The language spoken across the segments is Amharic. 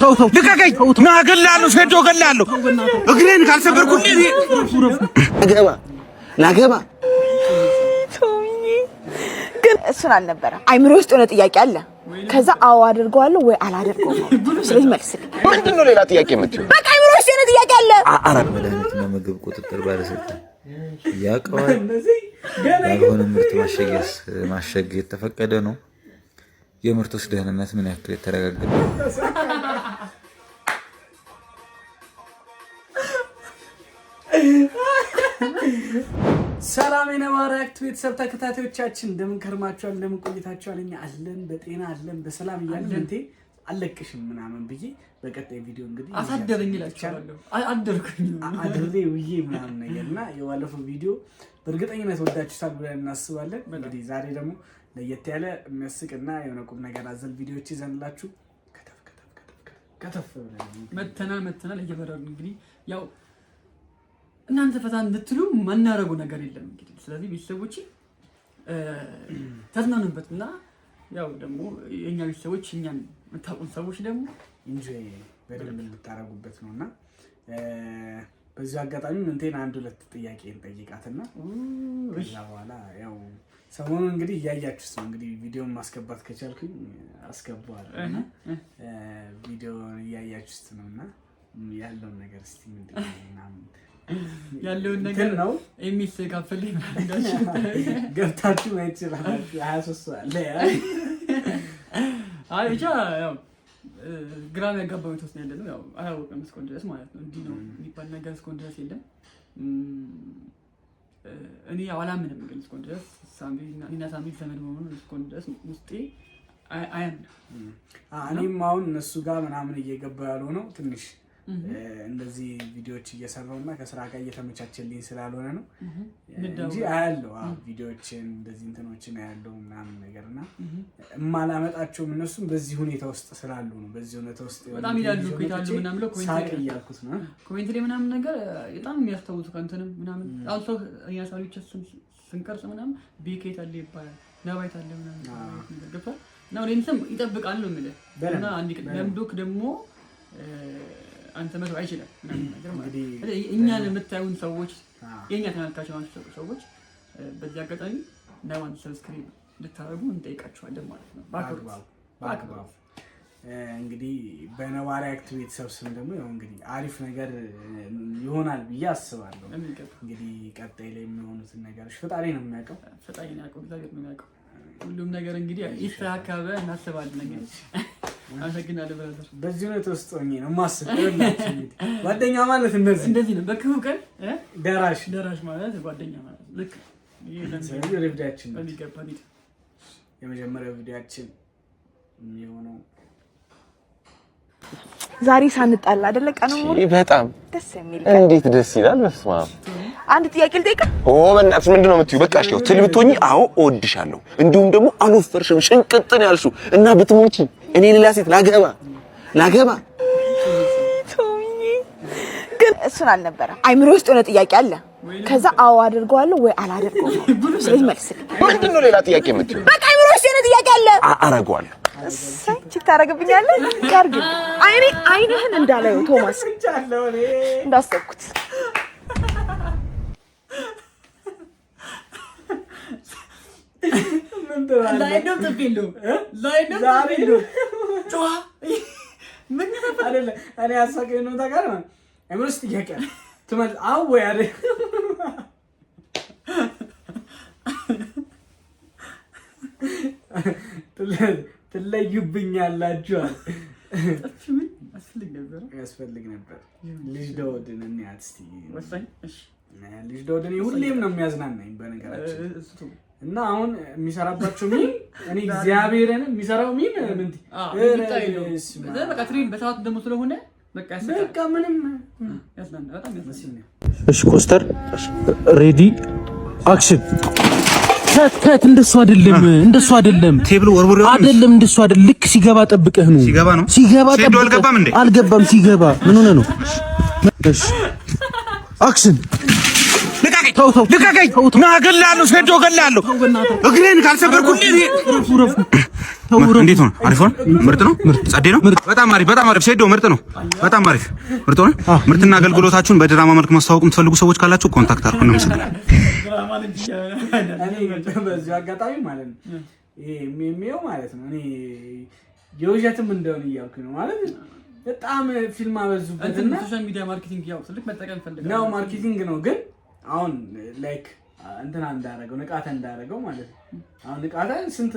ተው ልቀቀኝ ና እገላለሁ ሸዶ እገላለሁ እግሬን ካልሰበርኩልኝ ላገባ ግን እሱን አልነበረ አይምሮ ውስጥ የሆነ ጥያቄ አለ ከዛ አዎ አድርገዋለሁ ወይ አላደርገውም ስለዚህ መልስልኝ ምንድነው ሌላ ጥያቄ የምትይው በቃ አይምሮ ውስጥ የሆነ ጥያቄ አለ መድኃኒትና ምግብ ቁጥጥር ባለስልጣን ያቀዋል ያልሆነ ምርት ማሸግ የተፈቀደ ነው የምርቶች ደህንነት ምን ያክል የተረጋገጠ ሰላም የነባራ አክት ቤተሰብ ተከታታዮቻችን እንደምን ከርማችኋል እንደምን ቆይታችኋል እኛ አለን በጤና አለን በሰላም እያለን አለቅሽም ምናምን ብዬ በቀጣይ ቪዲዮ እንግዲህ አሳደረኝ ይላችኋለሁ አደርኩኝ አድሬ ውዬ ምናምን ነገርና የባለፈው ቪዲዮ በእርግጠኝነት ወዳችሁታል ብለን እናስባለን እንግዲህ ዛሬ ደግሞ ለየት ያለ የሚያስቅና የሆነ ቁም ነገር አዘል ቪዲዮዎች ይዘንላችሁ ከተፍ መተናል እየበረሩ እንግዲህ ያው እናንተ ፈታ እንድትሉ ማናረጉ ነገር የለም እንግዲህ ስለዚህ ቤተሰቦች ተዝናኑበትና ያው ደግሞ የኛ ቤተሰቦች እኛን መታቁን ሰዎች ደግሞ ኢንጆይ በደንብ እንድታረጉበት ነውና በዚህ አጋጣሚ እንትን አንድ ሁለት ጥያቄ እንጠይቃትና ከዛ በኋላ ያው ሰሞኑን እንግዲህ እያያችሁት ነው እንግዲህ ቪዲዮን ማስገባት ከቻልኩኝ አስገባዋለሁ ቪዲዮ እያያችሁት ነውና ያለውን ነገር እስቲ ምንድነው ያለውን ነገር ነው ኤሚስ ካፈልኝ ገብታችሁ ማየት ይችላልችሁ 23 አለ አይ ብቻ ያው ግራም ያጋባው ተወስነ ያለነው ያው አያውቅም እስኮን ድረስ ማለት ነው እንዴ ነው የሚባል ነገር እስኮን ድረስ የለም እኔ አላምንም ግን እስኮን ድረስ ሳምቢና ሳምቢ ዘመድ መሆኑን እስኮን ድረስ ውስጤ አያም እኔም አሁን እነሱ ጋር ምናምን እየገባ ያለው ነው ትንሽ እንደዚህ ቪዲዮዎች እየሰራውና ከስራ ጋር እየተመቻቸልኝ ስላልሆነ ነው እንጂ አያለው ቪዲዮዎችን እንደዚህ እንትኖችን አያለው ምናምን ነገርና ማላመጣቸው እነሱም በዚህ ሁኔታ ውስጥ ስላሉ ነው በዚህ ሁኔታ ውስጥ በጣም ይላሉ ከታሉ ምናምን ነው ሳቅ እያልኩት ነው ኮሜንት ላይ ምናምን ነገር በጣም የሚያስተውቱ ከእንተንም ምናምን አልሶ ያሳሪዎች ስንቀርጽ ምናምን ቢኬት አለ ይባላል ነባይት አለ ምናምን ገፋ ነው ለእንተም ይጠብቃል ነው የሚለው እና አንድ ለምዶክ ደግሞ አንተ መተው አይችልም እንግዲህ እኛን የምታዩን ሰዎች የኛ ተመልካቾች ሰዎች በዚህ አጋጣሚ ናይዋን ሰብስክራይብ ልታረጉ እንጠይቃችኋለን ማለት ነው ባክባብ እንግዲህ በነባሪ አክት ቤተሰብ ስም ደግሞ ያው እንግዲህ አሪፍ ነገር ይሆናል ብዬ አስባለሁ እንግዲህ ቀጣይ ላይ የሚሆኑት ነገሮች ፈጣሪ ነው የሚያውቀው እግዚአብሔር ነው የሚያውቀው ሁሉም ነገር እንግዲህ ይስተካከለ እናስባለን እንግዲህ አመሰግናለሁ ብራዘር በዚህ ነው ተወስጦኝ ነው ማስቀርላችሁ ጓደኛ ማለት እንደዚህ ነው በክፉ ቀን ደራሽ ማለት ጓደኛ ማለት ልክ ይሄ ቪዲዮአችን የመጀመሪያው ቪዲዮአችን የሚሆነው ዛሬ ሳንጣላ አይደለ ቀኑ በጣም ደስ የሚል እንዴት ደስ ይላል በስማ አንድ ጥያቄ ልጠይቅ በእናትሽ ምንድነው የምትይው በቃሽ ነው ትል ብትሆኚ አዎ እወድሻለሁ እንዲሁም ደግሞ አልወፈርሽም ሽንቅጥን ያልሽው እና ብትሞቺ እኔ ሌላ ሴት ላገባ ግን እሱን አልነበረ አይምሮ ውስጥ የሆነ ጥያቄ አለ ከዛ አዎ አድርገዋለሁ ወይ አላደርገውም ስለዚህ መልስልኝ ምንድነው ሌላ ጥያቄ የምትይው በቃ አይምሮ ውስጥ የሆነ ጥያቄ አለ አረጋዋለሁ ቺክ ታረጋብኛለህ ካርግ አይንህን እንዳላየው ቶማስ እንዳሰብኩት ላይነው ተብሎ ላይነው ጮህ ምን አይደለ እኔ አሳቀኝ ነው ታውቃለህ አይምሮ ውስጥ ጥያቄ አለ ትመል አዎ ወይ አይደል ትለዩብኛላችሁ ያስፈልግ ነበር ልጅ ዳውድን እንያት እስቲ ወሳኝ እሺ ልጅ ዳውድን ሁሌም ነው የሚያዝናናኝ በነገራችን እና አሁን የሚሰራባችሁ ሚም እኔ እግዚአብሔርን የሚሰራው ሚም ምንት በቃ ትሪን በሰዓት ደሞ ስለሆነ በቃ ምንም ያስናና በጣም ያስናና እሺ ኮስተር ሬዲ አክሽን ከት እንደሱ አይደለም ቴብል ወርወር አይደለም እንደሱ አይደለም ልክ ሲገባ ጠብቀህ ነው ሲገባ ጠብቀህ አልገባም ሲገባ ምን ሆነ ነው እሺ አክሽን ልቀቀኝ ልቀቀኝ! ና እገልሃለሁ፣ ሴዶ እገልሃለሁ። እግሬን ካልሰበርኩልኝ እንዴት ሆነ? አሪፍ ሆነ? ምርጥ ነው? ጸዴ ነው? በጣም አሪፍ፣ በጣም አሪፍ። ሴዶ ምርጥ ነው። በጣም አሪፍ ምርጥ ሆነ። ምርትና አገልግሎታችሁን በድራማ መልክ ማስተዋወቅ የምትፈልጉ ሰዎች ካላችሁ ኮንታክት አድርጉ። እናመሰግናለን። በዚህ አጋጣሚ ማለት ነው ይሄ የሚየው ማለት ነው እኔ የውሸትም እንደሆነ እያልኩ ነው ማለት በጣም ፊልም አበዙበትና ሶሻል ሚዲያ ማርኬቲንግ ያው ትልቅ መጠቀም ፈልጋለሁ ነው ማርኬቲንግ ነው። ግን አሁን ላይክ እንትና እንዳደረገው ንቃተ እንዳደረገው ማለት ነው። አሁን ንቃተ ስንት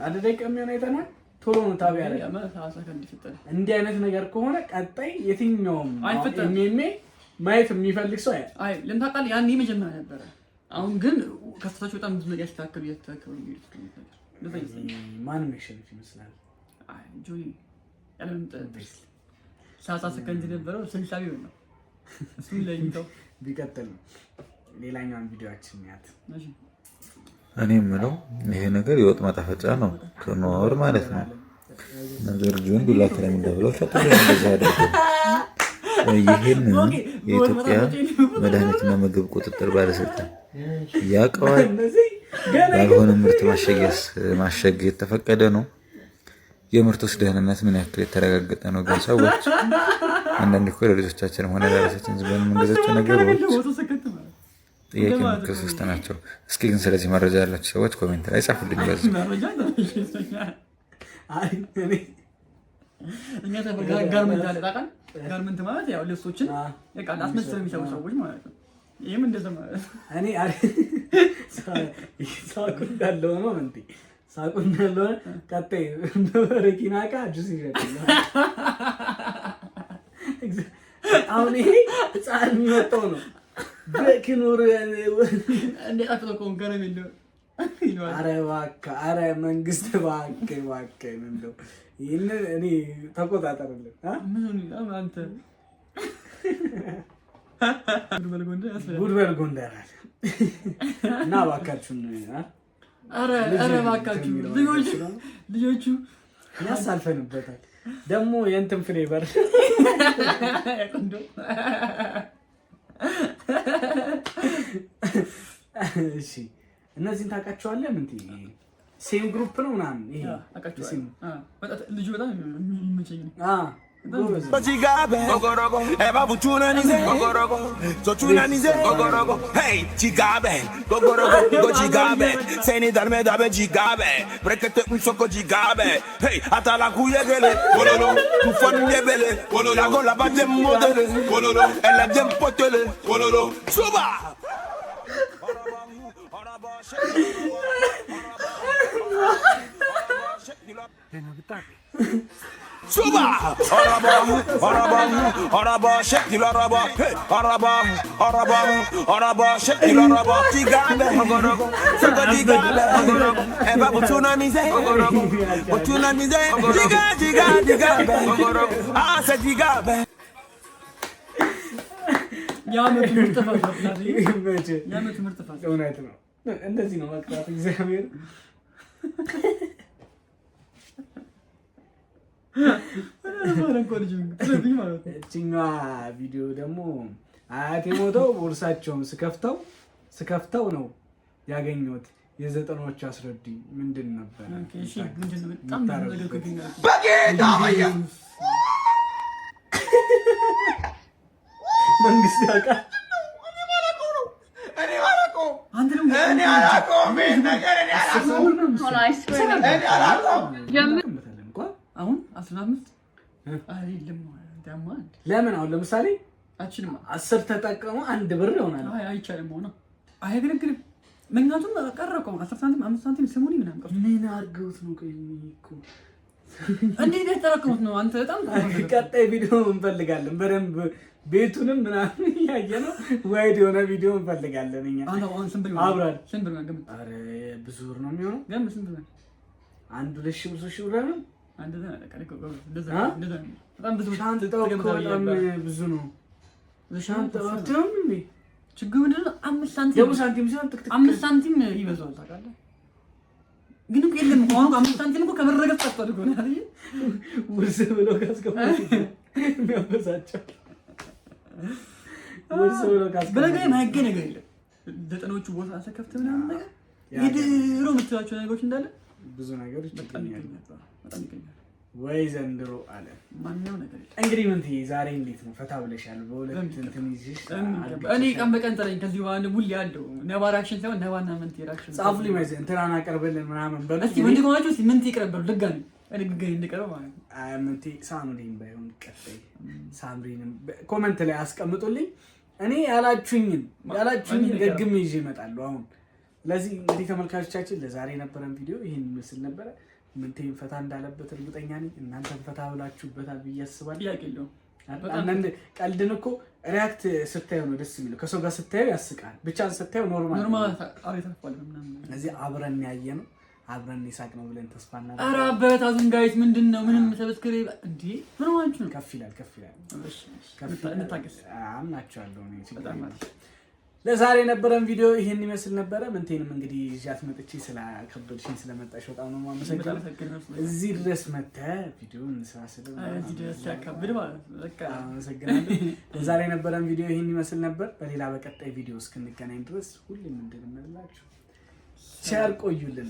አደረቀ የሚሆነ አይተናል። ቶሎ ነው ታቢያ ያለ እንዲህ አይነት ነገር ከሆነ ቀጣይ የትኛውም ማየት የሚፈልግ ሰው አይ ለምታውቃለህ ያን መጀመሪያ ነበር። አሁን ግን ከስተታቸው በጣም ብዙ ነገር ያስተካከሉ ማን መሸነፍ ይመስላል? አይ ጆይ ያለም ሳሳ ሰከንድ ነበረው ስንሻቢ ነው እሱ ለይተው ቢቀጥል ሌላኛውን ቪዲዮአችን ያት እኔ የምለው ይሄ ነገር የወጥ ማጣፈጫ ነው ከኖር ማለት ነው። ነገር ግን ዱላ ከረም እንደብለው ፈጥሮ እንደዛ ያደርጋል። ይሄን የኢትዮጵያ መድኃኒትና ምግብ ቁጥጥር ባለስልጣን ያቀዋል። ያልሆነ ምርት ማሸግ የተፈቀደ ነው። የምርቶች ደህንነት ምን ያክል የተረጋገጠ ነው? ግን ሰዎች አንዳንድ እኮ ለልጆቻችን ሆነ ለራሳችን ዝም ብለን የምንገዛቸው ነገሮች ጥያቄ ምልክት ውስጥ ናቸው። እስኪ ግን ስለዚህ መረጃ ያላችሁ ሰዎች ኮሜንት ላይ ጻፉልኝ። በዚህ እኛ ጋርመንት አለ ታውቃለህ? ጋርመንት ማለት ያው ልብሶችን በቃ አስመስለው የሚሰሩ ሰዎች ማለት ነው። ይሄም እንደዛ ማለት ነው። እኔ ሳቁ እንዳለው ነው እንዴ? ሳቁ እንዳለው ቀጣይ በረኪና ካ ጁስ ይሸጣል። አሁን ይሄ ህፃን የሚመጣው ነው በኪኖር እንዴ አጥቶኮን ገረም እንደው አረ እባክህ ኧረ መንግስት እባክህ እንደው ይሄን እኔ ተቆጣጣረልን ምን አንተ ጉድበል ጎንደር እና እባካችሁን አረ እባካችሁ ልጆቹ ያሳልፈንበታል። ደግሞ የእንትን ፍሌቨር እሺ እነዚህን ታውቃቸዋለህ? ምን ሴም ግሩፕ ነው ምናምን ይሄ አውቃቸዋለሁ። ልጁ በጣም የሚመቸኝ ነው። Chigabe, Gogorogo, Eva Buchuna Nize, Gogorogo, Sochuna Nize, Gogorogo, hey, Chigabe, Gogorogo, Go Chigabe, Seni Darme Dabe Chigabe, Brekete Unsoko Chigabe, hey, Atala Kuyegele, Bololo, Kufan Yebele, Bololo, Gola Badem Modele, Bololo, Ella Dem Potele, Bololo, Suba! Suba! Araba, shake the araba, hey, araba, shake the araba, Chigabe, Santa Chigabe, Eva Butuna Nize, Butuna Nize, Chigabe, ah, said Chigabe. ያመት ምርጥፋት ያመት ምርጥፋት እውነት ነው። እንደዚህ ነው ማክራት እግዚአብሔር እቺኛ ቪዲዮ ደግሞ አያቴ ሞተው ቦርሳቸውን ስከፍተው ነው ያገኘሁት። የዘጠናዎቹ አስረዱኝ ምንድን ነበር? እሺ ምንድን ነው? በጣም ነገር ከገኛለሁ በጌታ መንግስት ያውቃል። እኔ ባላውቀው አሁን 15 አይደለም ማለት ለምን አሁን ለምሳሌ አችንም 10 ተጠቀሙ 1 ብር ይሆናል። አይ አይቻልም ሆነ አይገርግም። ምክንያቱም ቀረቀው 10 ሳንቲም 5 ሳንቲም ስሙኒ ምናምን ቀርቶ ምን አድርገውት ነው? ቆይ እኮ እንዴት ተጠቀሙት ነው? አንተ በጣም ቀጣይ ቪዲዮ እንፈልጋለን በደንብ ቤቱንም ምናምን ያየነው ዋይድ የሆነ ቪዲዮ እንፈልጋለን እኛ። አሁን አብራል ስንብር ነው ገምት። አረ ብዙ ብር ነው የሚሆነው። ገምት ስንብር ነው? 1,000 ብር ነው። እንደዛ እንደዛ በጣም ብዙ ሻንጣው በጣም ብዙ ነው። ሻንጣው አትም እንዴ ችግሩ ምንድን ነው? 5 ሳንቲም ደግሞ ሳንቲም ሲሆን ጥቅጥቅ 5 ሳንቲም ይበዛዋል ታውቃለህ። ግን እኮ የለም እኮ አሁን 5 ሳንቲም እኮ ከበረገጥ ጠፍቷል እኮ ነው አይደል? ውርስ ብሎ ካስገባው የሚያበሳጨው ውርስ ብሎ ካስገባው በነገር ማይገኝ ነገር የለም። ዘጠኖቹ ቦታ ተከፍተ ምናምን ነገር የድሮ የምትላቸው ነገሮች እንዳለ ብዙ ነገሮች ይገኛሉ። በጣም ይገኛሉ። ወይ ዘንድሮ አለ ማንኛው ነገር እንግዲህ ምን ትይ ዛሬ እንዴት ነው ፈታ ብለሻል? በሁለት እንትን ይዤሽ እኔ ቀን በቀን ጥለኝ ከዚህ በኋላ ሙሉ ያለው ነባ ሪአክሽን ሳይሆን ነባና ምን ሪአክሽን ጻፉ ሊመዝ እንትናን አቀርበልን ምናምን በሉ እስቲ ምን ትቆማችሁ ምን ትይቀርበሉ ድጋሚ እኔ ግገኝ እንደቀረው ማለት ነው። ምን ትይ ሳኑዲን ባይሆን ቀጣይ ሳምሪንም ኮሜንት ላይ አስቀምጡልኝ። እኔ ያላችሁኝን ደግሜ ይዤ እመጣለሁ አሁን። ስለዚህ እንግዲህ ተመልካቾቻችን ለዛሬ የነበረን ቪዲዮ ይሄን ይመስል ነበረ። ምንቴን ፈታ እንዳለበት እርግጠኛ ነኝ። እናንተም ፈታ ብላችሁበታል ብዬ አስባለሁ። ጥያቄ የለውም። አንዳንድ ቀልድን እኮ ሪያክት ስታየው ነው ደስ የሚለው። ከሰው ጋር ስታየው ያስቃል፣ ብቻን ስታየው ኖርማል። እዚህ አብረን ያየ ነው አብረን ይሳቅ ነው ብለን ተስፋ እናደርጋለን። ኧረ አበረታቱን ጋይስ። ምንድነው ምንም ሰብስክራይብ እንዴ ምን ሆናችሁ ነው? ከፍ ይላል። እሺ እንታገስ። አምናችኋለሁ ነው ችግር። ለዛሬ የነበረን ቪዲዮ ይሄን ይመስል ነበረ። ምንቴንም እንግዲህ ይዣት መጥቼ ስለከበድሽኝ ስለመጣሽ በጣም ነው የማመሰግነው። እዚህ ድረስ መተህ ቪዲዮን እንስራ እዚህ ድረስ ያከብድ ማለት ነው። በቃ አመሰግናለሁ። ለዛሬ የነበረን ቪዲዮ ይሄን ይመስል ነበር። በሌላ በቀጣይ ቪዲዮ እስክንገናኝ ድረስ ሁሌም እንደምንላችሁ ቸር ቆዩልን።